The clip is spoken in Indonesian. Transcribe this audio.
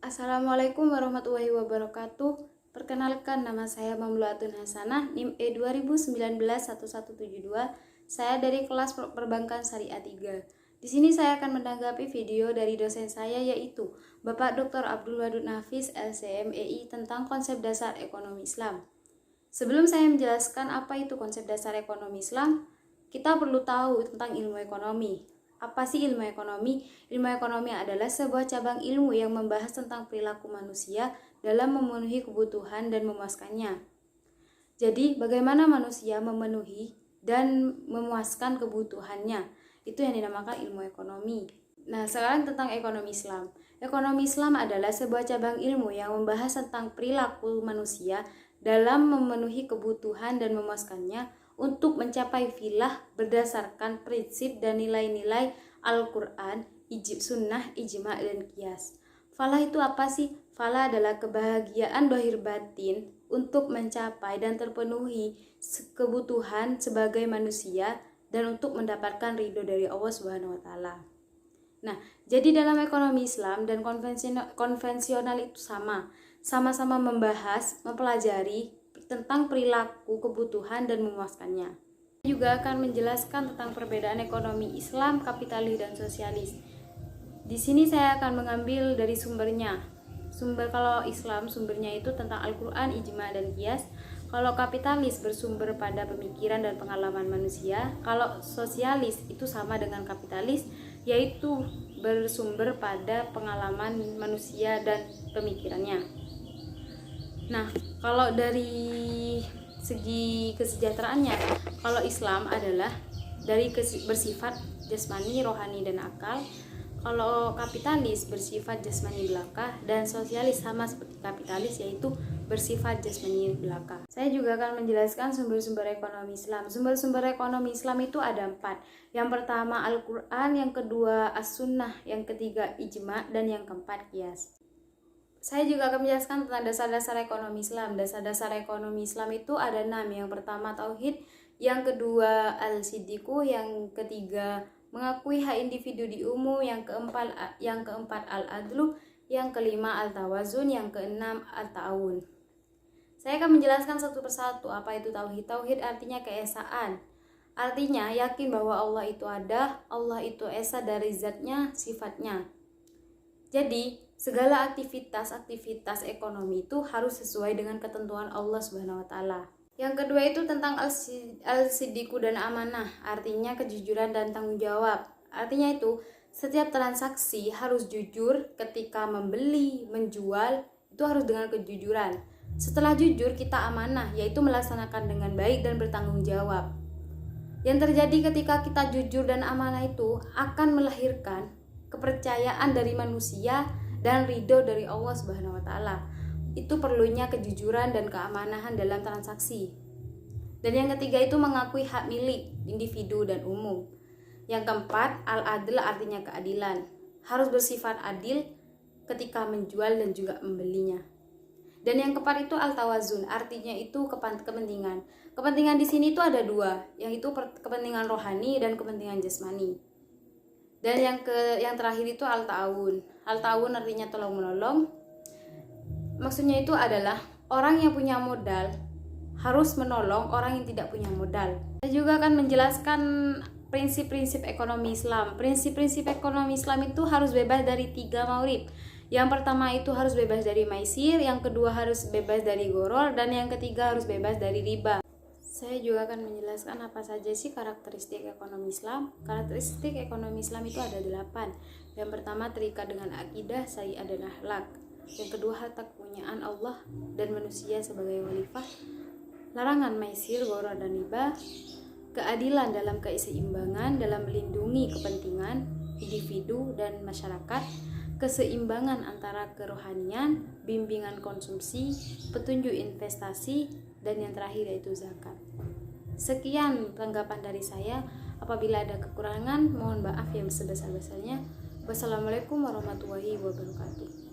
Assalamualaikum warahmatullahi wabarakatuh. Perkenalkan, nama saya Mamluatun Hasanah, NIM E20191172. Saya dari kelas Perbankan Syariah 3. Di sini saya akan menanggapi video dari dosen saya, yaitu Bapak Dr. Abdul Wadud Nafis, LCMEI, tentang konsep dasar ekonomi Islam. Sebelum saya menjelaskan apa itu konsep dasar ekonomi Islam, kita perlu tahu tentang ilmu ekonomi. Apa sih ilmu ekonomi? Ilmu ekonomi adalah sebuah cabang ilmu yang membahas tentang perilaku manusia dalam memenuhi kebutuhan dan memuaskannya. Jadi, bagaimana manusia memenuhi dan memuaskan kebutuhannya? Itu yang dinamakan ilmu ekonomi. Nah, sekarang tentang ekonomi Islam. Ekonomi Islam adalah sebuah cabang ilmu yang membahas tentang perilaku manusia dalam memenuhi kebutuhan dan memuaskannya untuk mencapai filah berdasarkan prinsip dan nilai-nilai Al-Quran, Sunnah, Ijma' dan Qiyas. Falah itu apa sih? Falah adalah kebahagiaan dohir batin untuk mencapai dan terpenuhi kebutuhan sebagai manusia dan untuk mendapatkan ridho dari Allah Subhanahu wa Ta'ala. Nah, jadi dalam ekonomi Islam dan konvensional itu sama-sama membahas, mempelajari tentang perilaku, kebutuhan, dan memuaskannya. Saya juga akan menjelaskan tentang perbedaan ekonomi Islam, kapitalis, dan sosialis. Di sini saya akan mengambil dari sumbernya. Kalau Islam, sumbernya itu tentang Al-Quran, Ijma' dan Qiyas. Kalau kapitalis bersumber pada pemikiran dan pengalaman manusia. Kalau sosialis itu sama dengan kapitalis, yaitu bersumber pada pengalaman manusia dan pemikirannya. Nah, kalau dari segi kesejahteraannya, kalau Islam adalah dari bersifat jasmani, rohani, dan akal. Kalau kapitalis bersifat jasmani belaka, dan sosialis sama seperti kapitalis, yaitu bersifat jasmani belaka. Saya juga akan menjelaskan sumber-sumber ekonomi Islam. Sumber-sumber ekonomi Islam itu ada 4. Yang pertama Al-Quran, yang kedua As-Sunnah, yang ketiga Ijma', dan yang keempat Qiyas. Saya juga akan menjelaskan tentang dasar-dasar ekonomi Islam. Dasar-dasar ekonomi Islam itu ada 6. Yang pertama Tauhid, yang kedua Al-Siddiqu, yang ketiga mengakui hak individu di umum, yang keempat Al-Adlu, yang kelima Al-Tawazun, yang keenam Al-Ta'awun. Saya akan menjelaskan satu persatu apa itu Tauhid. Tauhid artinya keesaan. Artinya yakin bahwa Allah itu ada, Allah itu esa dari zatnya, sifatnya. Jadi, segala aktivitas ekonomi itu harus sesuai dengan ketentuan Allah Subhanahu wa Ta'ala. Yang kedua itu tentang al-siddiqu dan amanah, artinya kejujuran dan tanggung jawab. Artinya itu setiap transaksi harus jujur, ketika membeli, menjual itu harus dengan kejujuran. Setelah jujur kita amanah, yaitu melaksanakan dengan baik dan bertanggung jawab. Yang terjadi ketika kita jujur dan amanah itu akan melahirkan kepercayaan dari manusia dan ridho dari Allah Subhanahu wa Ta'ala. Itu perlunya kejujuran dan keamanahan dalam transaksi. Dan yang ketiga itu mengakui hak milik individu dan umum. Yang keempat, al-adl artinya keadilan. Harus bersifat adil ketika menjual dan juga membelinya. Dan yang keempat itu al-tawazun, artinya itu kepentingan. Kepentingan di sini itu ada 2, yaitu kepentingan rohani dan kepentingan jasmani. Dan yang terakhir itu al-ta'awun. Al-ta'awun artinya tolong menolong. Maksudnya itu adalah orang yang punya modal harus menolong orang yang tidak punya modal. Saya juga akan menjelaskan prinsip-prinsip ekonomi Islam. Prinsip-prinsip ekonomi Islam itu harus bebas dari 3 maurib. Yang pertama itu harus bebas dari maisir, yang kedua harus bebas dari goror, dan yang ketiga harus bebas dari riba. Saya juga akan menjelaskan apa saja sih karakteristik ekonomi Islam. Karakteristik ekonomi Islam itu ada 8. Yang pertama terikat dengan akidah, syariat, dan akhlak. Yang kedua harta kepunyaan Allah dan manusia sebagai khalifah. Larangan maisir, ghoror, dan riba. Keadilan dalam keseimbangan dalam melindungi kepentingan individu dan masyarakat. Keseimbangan antara kerohanian, bimbingan konsumsi, petunjuk investasi, dan yang terakhir yaitu zakat. Sekian tanggapan dari saya. Apabila ada kekurangan, mohon maaf yang sebesar-besarnya. Wassalamualaikum warahmatullahi wabarakatuh.